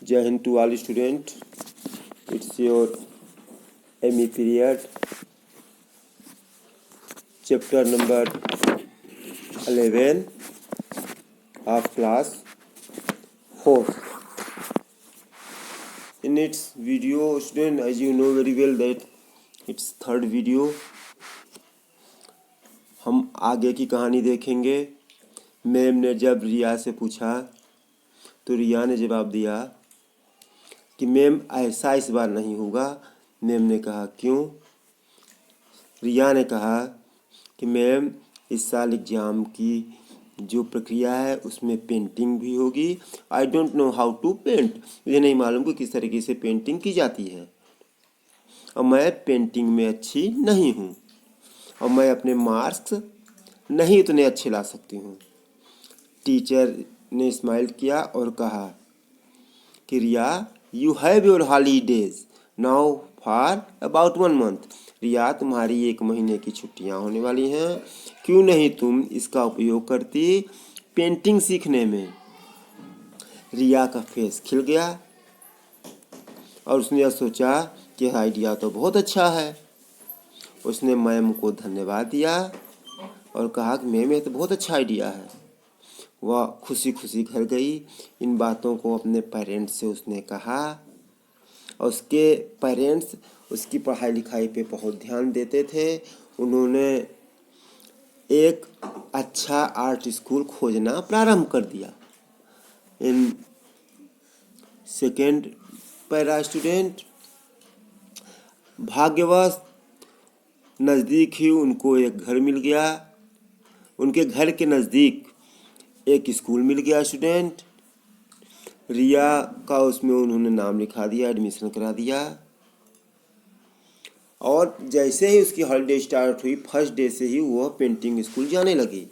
Jai Hind to all students. It's your ME period, chapter number 11 of class 4. In its video, student, as you know very well that it's third video. हम आगे की कहानी देखेंगे। Ma'am ने जब रिया से पूछा तो रिया ने जवाब दिया कि मैम ऐसा इस बार नहीं होगा। मैम ने कहा क्यों? रिया ने कहा कि मैम इस साल एग्ज़ाम की जो प्रक्रिया है उसमें पेंटिंग भी होगी। I don't know how to paint, मुझे नहीं मालूम कि किस तरीके से पेंटिंग की जाती है और मैं पेंटिंग में अच्छी नहीं हूँ और मैं अपने मार्क्स नहीं उतने अच्छे ला सकती हूँ। टीचर ने स्माइल किया और कहा कि Riya you have your holidays now for about 1 month. Riya तुम्हारी 1 महीने की छुट्टियां होने वाली हैं, क्यों नहीं तुम इसका उपयोग करती पेंटिंग सीखने में। रिया का फेस खिल गया और उसने यह सोचा कि आइडिया तो बहुत अच्छा है। उसने मैम को धन्यवाद दिया और कहा कि मैम ये तो बहुत अच्छा आइडिया है। वह खुशी खुशी घर गई। इन बातों को अपने पेरेंट्स से उसने कहा और उसके पेरेंट्स उसकी पढ़ाई लिखाई पे बहुत ध्यान देते थे। उन्होंने एक अच्छा आर्ट स्कूल खोजना प्रारंभ कर दिया। इन सेकेंड पैरा स्टूडेंट, भाग्यवश नज़दीक ही उनको एक घर मिल गया। उनके घर के नज़दीक एक स्कूल मिल गया स्टूडेंट। रिया का उसमें उन्होंने नाम लिखा दिया, एडमिशन करा दिया और जैसे ही उसकी हॉलीडे स्टार्ट हुई फर्स्ट डे से ही वह पेंटिंग स्कूल जाने लगी।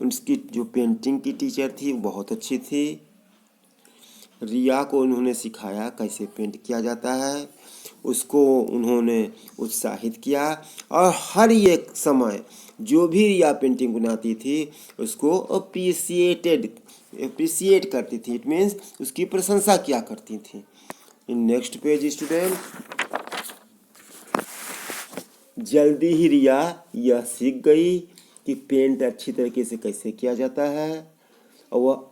उसकी जो पेंटिंग की टीचर थी वो बहुत अच्छी थी। रिया को उन्होंने सिखाया कैसे पेंट किया जाता है, उसको उन्होंने उत्साहित किया और हर एक समय जो भी रिया पेंटिंग बनाती थी उसको अप्रिसिएट करती थी। इट मीन्स उसकी प्रशंसा किया करती थी। इन नेक्स्ट पेज स्टूडेंट, जल्दी ही रिया यह सीख गई कि पेंट अच्छी तरीके से कैसे किया जाता है और वह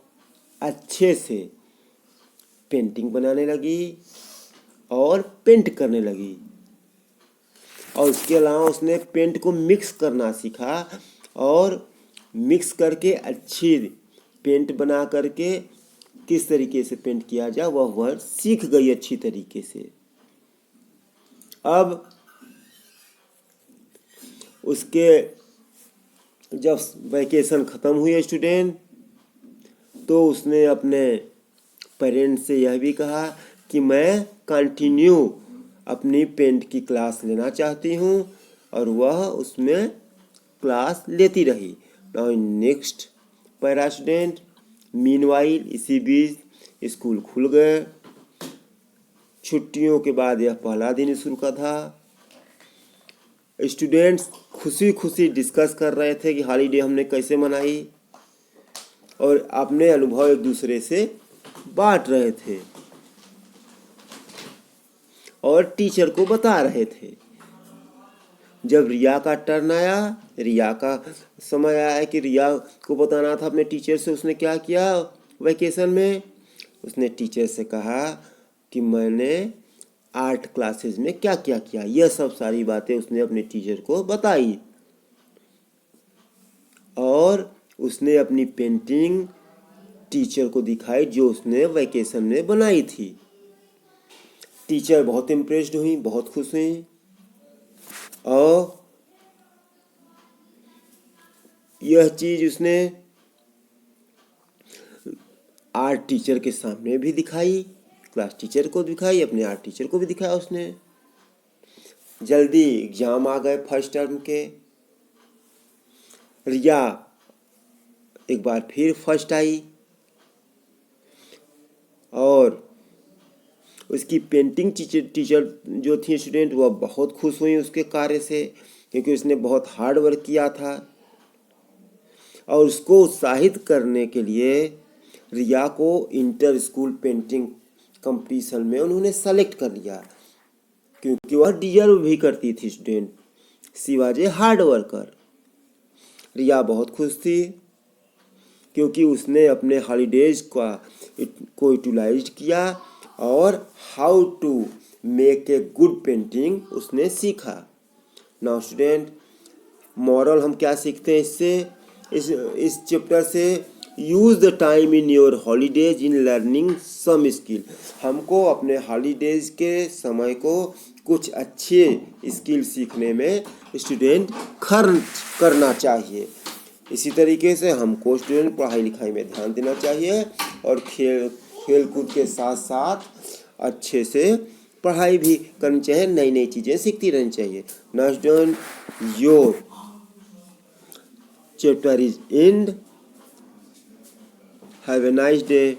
अच्छे से पेंटिंग बनाने लगी और पेंट करने लगी। और उसके अलावा उसने पेंट को मिक्स करना सीखा और मिक्स करके अच्छी पेंट बना करके किस तरीके से पेंट किया जाए वह सीख गई अच्छी तरीके से। अब उसके जब वैकेशन ख़त्म हुई स्टूडेंट तो उसने अपने पेरेंट्स से यह भी कहा कि मैं कंटिन्यू अपनी पेंट की क्लास लेना चाहती हूँ और वह उसमें क्लास लेती रही। Now next para student, meanwhile इसी बीच स्कूल खुल गए। छुट्टियों के बाद यह पहला दिन शुरू का था। स्टूडेंट्स खुशी खुशी डिस्कस कर रहे थे कि हॉलीडे हमने कैसे मनाई और अपने अनुभव एक दूसरे से बांट रहे थे और टीचर को बता रहे थे। जब रिया का टर्न आया, रिया का समय आया कि रिया को बताना था अपने टीचर से उसने क्या किया वैकेशन में। उसने टीचर से कहा कि मैंने आर्ट क्लासेस में क्या क्या किया। यह सब सारी बातें उसने अपने टीचर को बताई और उसने अपनी पेंटिंग टीचर को दिखाई जो उसने वैकेशन में बनाई थी। टीचर बहुत इम्प्रेस्ड हुई, बहुत खुश हुई और यह चीज़ उसने आर्ट टीचर के सामने भी दिखाई, क्लास टीचर को दिखाई, अपने आर्ट टीचर को भी दिखाया उसने। जल्दी एग्जाम आ गए फर्स्ट टर्म के। रिया एक बार फिर फर्स्ट आई और उसकी पेंटिंग टीचर जो थी स्टूडेंट वह बहुत खुश हुई उसके कार्य से, क्योंकि उसने बहुत हार्ड वर्क किया था। और उसको उत्साहित करने के लिए रिया को इंटर स्कूल पेंटिंग कंपटीशन में उन्होंने सेलेक्ट कर लिया, क्योंकि वह डिजर्व भी करती थी student. She was a hard worker. Riya बहुत खुश थी, क्योंकि उसने अपने हॉलीडेज को यूटिलाइज किया और how to make a good painting उसने सीखा। नाउ स्टूडेंट, मॉरल हम क्या सीखते हैं इससे, इस चैप्टर से, use the time in your holidays in learning some skill. हमको अपने हॉलीडेज के समय को कुछ अच्छे स्किल सीखने में स्टूडेंट खर्च करना चाहिए। इसी तरीके से हमको स्टूडेंट पढ़ाई लिखाई में ध्यान देना चाहिए और खेल कूद के साथ साथ अच्छे से पढ़ाई भी करनी चाहिए, नई नई चीज़ें सीखती रहनी चाहिए। Now student, your chapter is end. Have a nice day.